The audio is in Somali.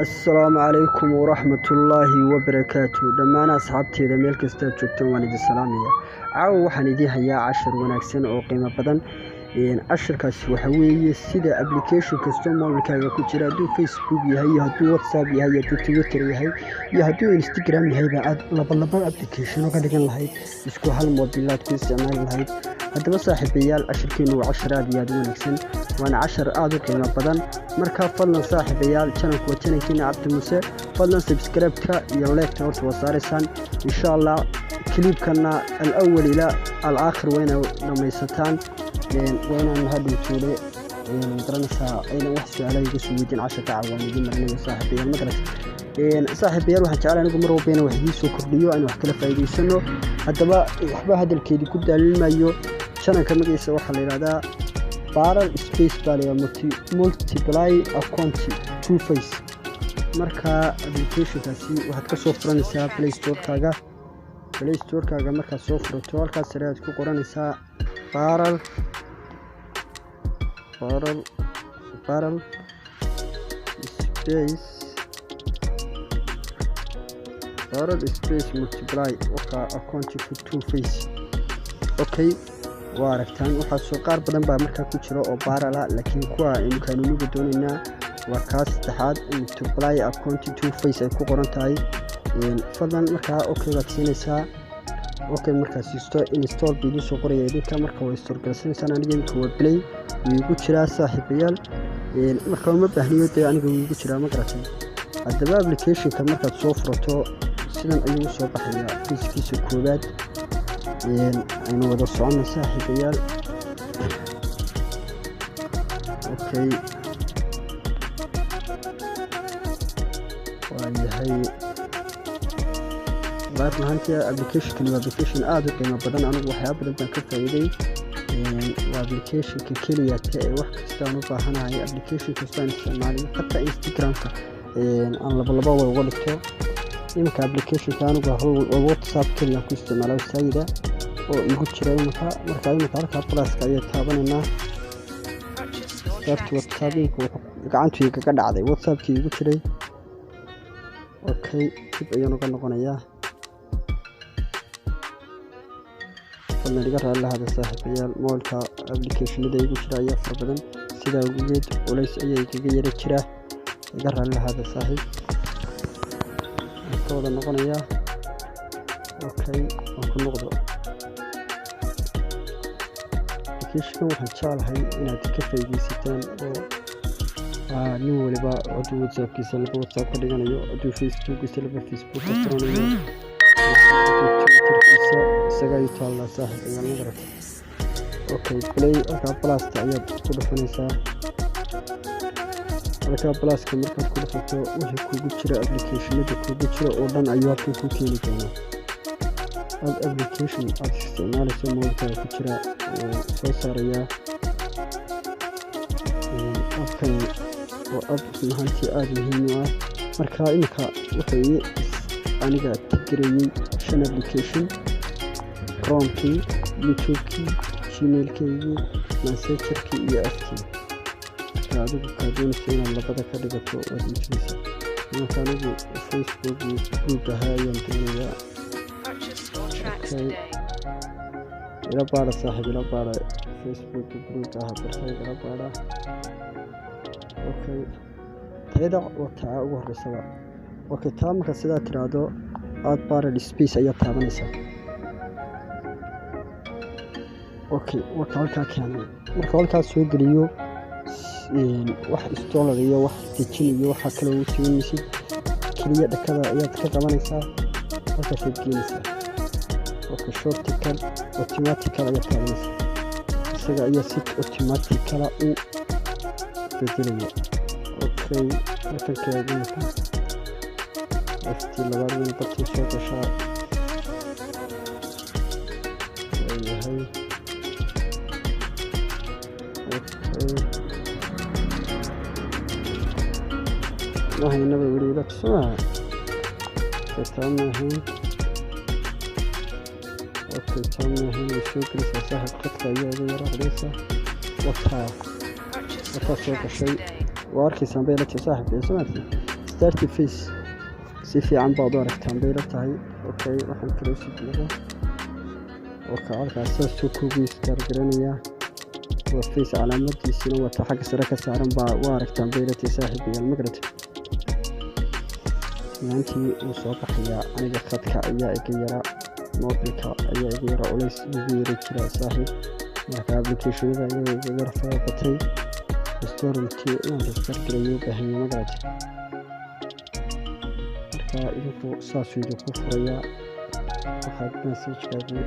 السلام عليكم ورحمة الله وبركاته دمان أصحابتي إذا ميل كستا جوجتان وان إدin salaamaya caawa waxaan idin hayaa cashir wanaagsan oo qiimo badan cashirkaas waxa weeye sida application kasto mobilkaaga ku jira haduu Facebook yahay haduu WhatsApp yahay haduu Twitter yahay iyo haduu Instagram yahay aad laba application oo ka dhigan lahayd isku hal mobilaad ku isticmaali lahayd haddaba saaxiibayaal cashirkeenu waa cashir aad iyo aad u wanaagsan waana cashir aad u qiimo badan marka fadlan saaxiibayaal channelkeena Cabdi Muuse fadlan subscribe-ka iyo like-ta horta wasaaraysan insha Allah clip-kana al-awwal ila al-aakhir wayna dhamaysataan wayna hadii tuule garanaysa ayna wax su'aalaha iga soo weydiin cashirka caawinayeen marnay saaxiibayaal madrasa saaxiibayaal waxaan jeclaan anigu mar walba wax idin soo kordhiyo aan wax kala faa'iideysano haddaba waxba hadalkeedii ku daalilmayo channelka magaciisa waxa la yiraahdaa Parallel Space Barrier Multiply Account Two Face marka application-kaasi waxaad ka soo furanaysaa Play Store-kaaga marka soo furato halkaas aad ku qoranaysaa Parallel Space Multiply Account Two Face okay waa aragtaan waxa soo qaar badan baa markaa ku jira oo parallel laakiin kuwa imkaanu ugu doonaynaa waa kaas saddexaad multiply account two face ay ku qoran tahay fadlan markaa okay waad siinaysaa okay markaa siisto install video soo qoraya idinka markaa way install garaysanaysaa aniga imka waa play igu jira saaxiibayaal markaa ma baahniyo dee aniga igu jira ma garatay haddaba application-ka markaad soo furato sidan ayuu soo baxayaa page-kiisa koowaad aynu wada socono saaxiibayaal okay waayahay maanta application-kan waa application aad u qiimo badan anigu waxyaabo badan baan ka faa'iiday waa application-ka keliya ee wax kasta aan u baahanahay application kasta aan isticmaalo xataa Instagram-ka aan laba uga dhigto imka application-ka anigu WhatsApp kaliya ku isticmaalo sayida oo igu jira markaa halka plus-ka ayaa taabanayna WhatsApp-ku gacantayga ka dhacday WhatsApp-kii igu jiray okay dib ayaan uga noqonayaa fadlan iga raali lahada saaxiibayaal moolka application-ada igu jira ayaa fara badan sidaa ugeed culays ayaa igaga yara jira iga raali lahada saaxiib ka wada noqonayaa okay waan ku noqdo application waxaan jeclahay inaad ka faa'iideysataan oo nin waliba haduu WhatsApp-kiisa laba WhatsApp ka dhiganayo haduu Facebook-kiisa laba Facebook ka furanayo Twitter-kiisa isaga ayuu taalaa saaxiibayaal ma garatay okay play halka plus-ta ayaad ku dhufanaysaa halka plus-ka markaad ku dhufato wixii kugu jira application-ada kugu jira oo dhan ayuu halkan ku keeni doonaa application aad isticmaalayso mobilkaaga ku jira soo saarayaa afkan oo app mahantii aad muhiim u ah marka imika wuxuu aniga tigreeyay 5 application Chrome-kii YouTube-kii Gmail-kii Messenger-kii iyo F-kii adigu ka doonaysa inaad labada ka dhigato waad iibsanaysaa marka anigu Facebook iyo group ayaan doonayaa ila baara saaxiib ila baara Facebook group bartay ila baara okay tayada wata ugu horeysa okay taa marka sidaa tiraado aad Parallel Space ayaa taabanaysaa okay marka halkaa keenay marka halkaa soo geliyo wax installer iyo wax dejin iyo waxa kale oo siinaysid kaliya dhakada ayaad ka qabanaysaa halkaas aad gelinaysaa okay shortcut automatically ayaa taabanaysaa isaga ayaa si automatically u bedelaya okay halkan kaadina FT labaad wayna bartay soo gashaa waayahay waxaynaba weli ila tusaa taamahayn okay taamahayn soo gelaysaa saaxiib qadka ayaa iga yara codaysa wataa soo gashay واركي سنبيلة صاحب سمعتي starti face si fiican baad u aragtaan bay la tahay. Okay, waxaan kala sii jeedaa oo halkaas soo kugu star garanayaa waa face calaamadiisina wata xagga sare ka saaran baa u aragtaan bay la tahay saaxiibayaal magarad maantii uu soo baxayaa aniga khadka ayaa iga yara mobilka ayaa iga yara culays ugu yara jira saaxiib marka applicationada ayaa iga yara faabatay storage inaan iska galayo baahanyo magarad marka idinku saas idinku furaya waxaad message-kaaga